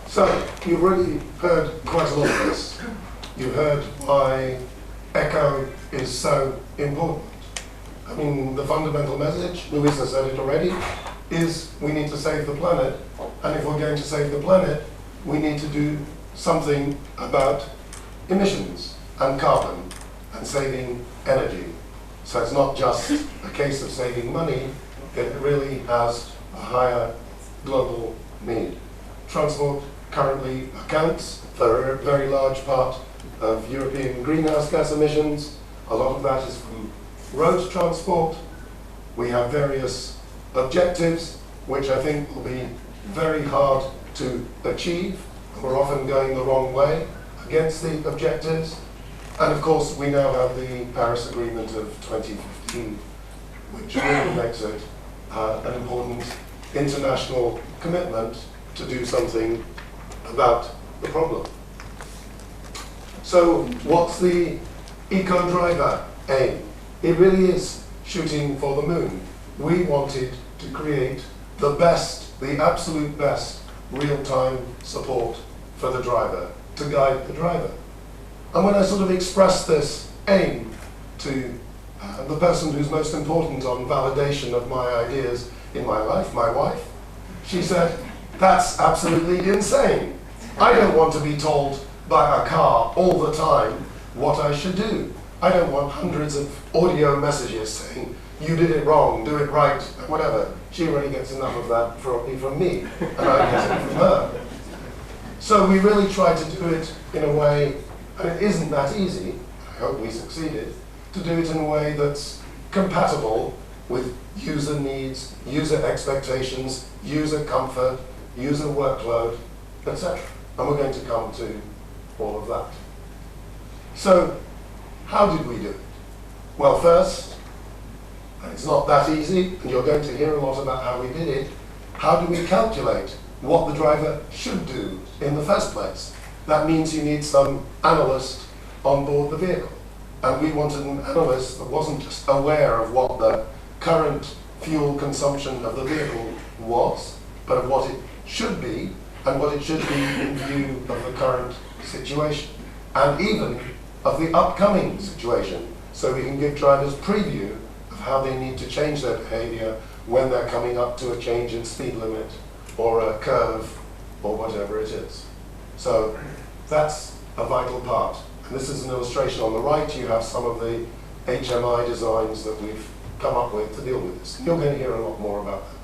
So, you've already heard quite a lot of this. You've heard why eco is so important. I mean, the fundamental message, Louisa said it already, is we need to save the planet. And if we're going to save the planet, we need to do something about emissions and carbon and saving energy. So it's not just a case of saving money, it really has a higher global need. Transport currently accounts for a very large part of European greenhouse gas emissions. A lot of that is from road transport. We have various objectives which I think will be very hard to achieve. We're often going the wrong way against the objectives. And of course we now have the Paris Agreement of 2015, which really makes it an important international commitment to do something about the problem. So what's the ecoDriver aim? It really is shooting for the moon. We wanted to create the best, the absolute best real-time support for the driver, to guide the driver. And when I sort of expressed this aim to the person who's most important on validation of my ideas in my life, my wife, she said, "That's absolutely insane. I don't want to be told by a car all the time what I should do. I don't want hundreds of audio messages saying, you did it wrong, do it right, whatever." She already gets enough of that from me, and I get it from her. So we really tried to do it in a way, and it isn't that easy, I hope we succeeded, to do it in a way that's compatible with user needs, user expectations, user comfort, user workload, etc. And we're going to come to all of that. So, how did we do it? Well, first, and it's not that easy, and you're going to hear a lot about how we did it, how do we calculate what the driver should do in the first place? That means you need some analyst on board the vehicle. And we wanted an analyst that wasn't just aware of what the current fuel consumption of the vehicle was, but of what it should be, and what it should be in view of the current situation, and even of the upcoming situation, so we can give drivers preview of how they need to change their behavior when they're coming up to a change in speed limit or a curve or whatever it is. So that's a vital part. And this is an illustration on the right. You have some of the HMI designs that we've come up with to deal with this. You're going to hear a lot more about that.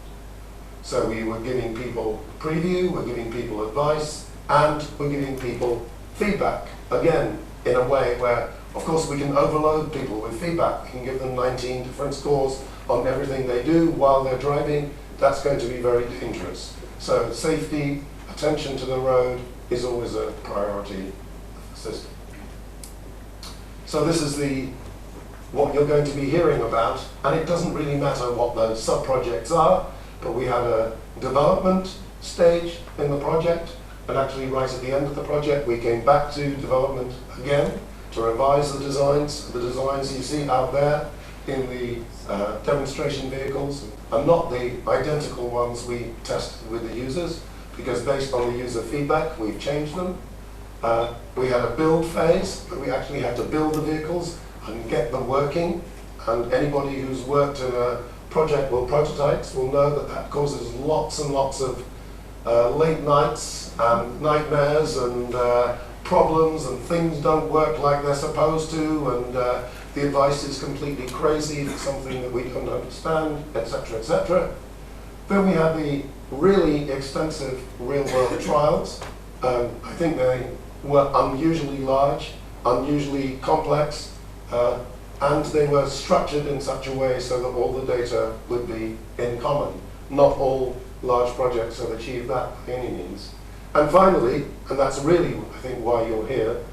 So we were giving people preview, we're giving people advice, and we're giving people feedback. Again, in a way where, of course, we can overload people with feedback. We can give them 19 different scores on everything they do while they're driving. That's going to be very dangerous. So safety, attention to the road is always a priority of the system. So this is what you're going to be hearing about, and it doesn't really matter what the sub-projects are, but we had a development stage in the project, and actually right at the end of the project we came back to development again to revise the designs. The designs you see out there in the demonstration vehicles are not the identical ones we tested with the users, because based on the user feedback we've changed them. We had a build phase, but we actually had to build the vehicles and get them working, and anybody who's worked in a project with prototypes will know that that causes lots and lots of late nights and nightmares and problems, and things don't work like they're supposed to, and the advice is completely crazy, it's something that we don't understand, etc., etc. Then we had the really extensive real-world trials. I think they were unusually large, unusually complex, and they were structured in such a way so that all the data would be in common. Not all large projects have achieved that by any means. And finally, and that's really, I think, why you're here,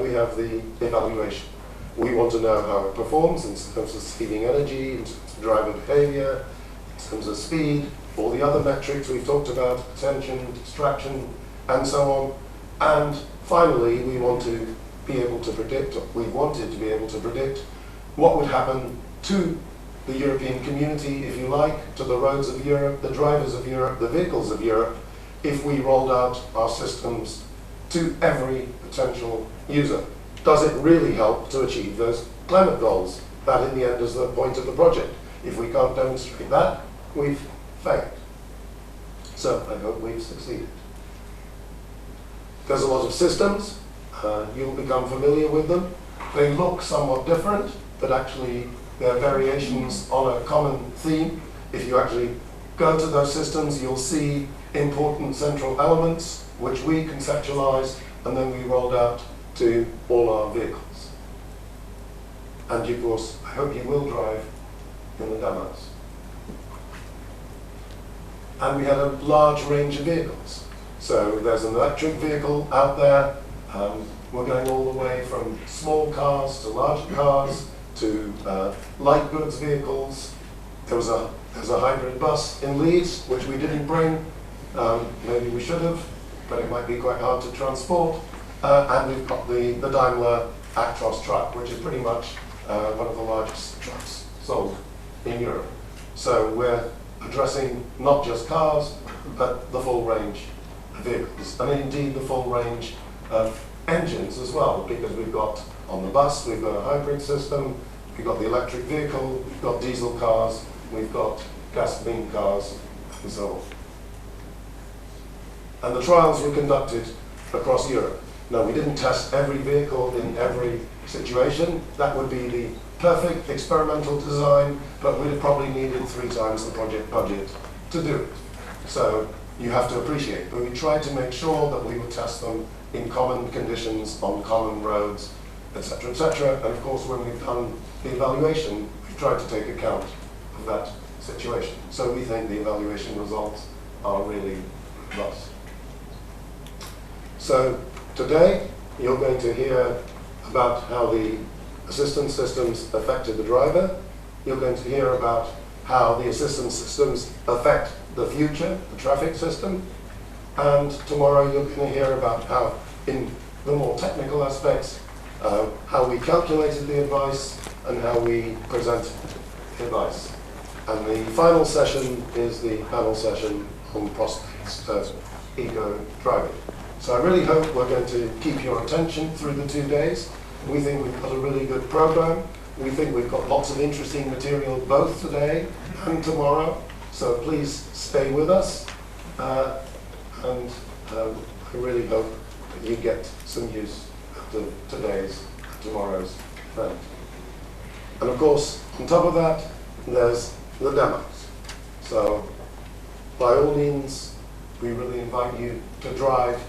we have the evaluation. We want to know how it performs in terms of saving energy, in terms of driver behavior, in terms of speed, all the other metrics we've talked about, attention, distraction, and so on. And finally, we want to be able to predict, or we wanted to be able to predict what would happen to the European community, if you like, to the roads of Europe, the drivers of Europe, the vehicles of Europe, if we rolled out our systems to every potential user? Does it really help to achieve those climate goals? That in the end is the point of the project. If we can't demonstrate that, we've failed. So I hope we've succeeded. There's a lot of systems. You'll become familiar with them. They look somewhat different, but actually they're variations on a common theme. If you actually go to those systems, you'll see important central elements which we conceptualized and then we rolled out to all our vehicles. And of course, I hope you will drive in the demos. And we had a large range of vehicles. So there's an electric vehicle out there. We're going all the way from small cars to large cars to light goods vehicles. There's a hybrid bus in Leeds, which we didn't bring. Maybe we should have, but it might be quite hard to transport. And we've got the Daimler Actros truck, which is pretty much one of the largest trucks sold in Europe. So we're addressing not just cars, but the full range of vehicles, and indeed the full range of engines as well, because we've got on the bus, we've got a hybrid system, we've got the electric vehicle, we've got diesel cars, we've got gasoline cars, and so on. And the trials were conducted across Europe. Now, we didn't test every vehicle in every situation. That would be the perfect experimental design, but we'd have probably needed 3 times the project budget to do it. So you have to appreciate, but we tried to make sure that we would test them in common conditions, on common roads, etc., etc. And of course, when we've done the evaluation, we've tried to take account of that situation. So we think the evaluation results are really robust. So today, you're going to hear about how the assistance systems affected the driver. You're going to hear about how the assistance systems affect the future, the traffic system. And tomorrow you're going to hear about how, in the more technical aspects, how we calculated the advice and how we presented the advice. And the final session is the panel session on prospects of eco-driving. So I really hope we're going to keep your attention through the 2 days. We think we've got a really good program. We think we've got lots of interesting material both today and tomorrow. So please stay with us. And I really hope that you get some use out of today's and tomorrow's event. And of course, on top of that, there's the demos. So by all means, we really invite you to drive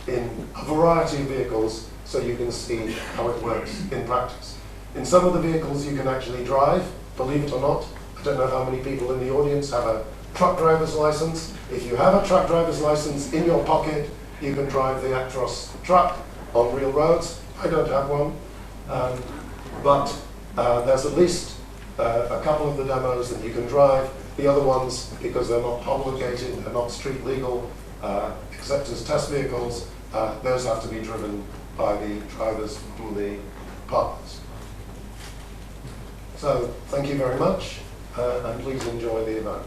in a variety of vehicles so you can see how it works in practice. In some of the vehicles you can actually drive, believe it or not. I don't know how many people in the audience have a truck driver's license. If you have a truck driver's license in your pocket, you can drive the Actros truck on real roads. I don't have one. But there's at least a couple of the demos that you can drive. The other ones, because they're not obligated, they're not street legal, except as test vehicles, those have to be driven by the drivers from the partners. So thank you very much, and please enjoy the event.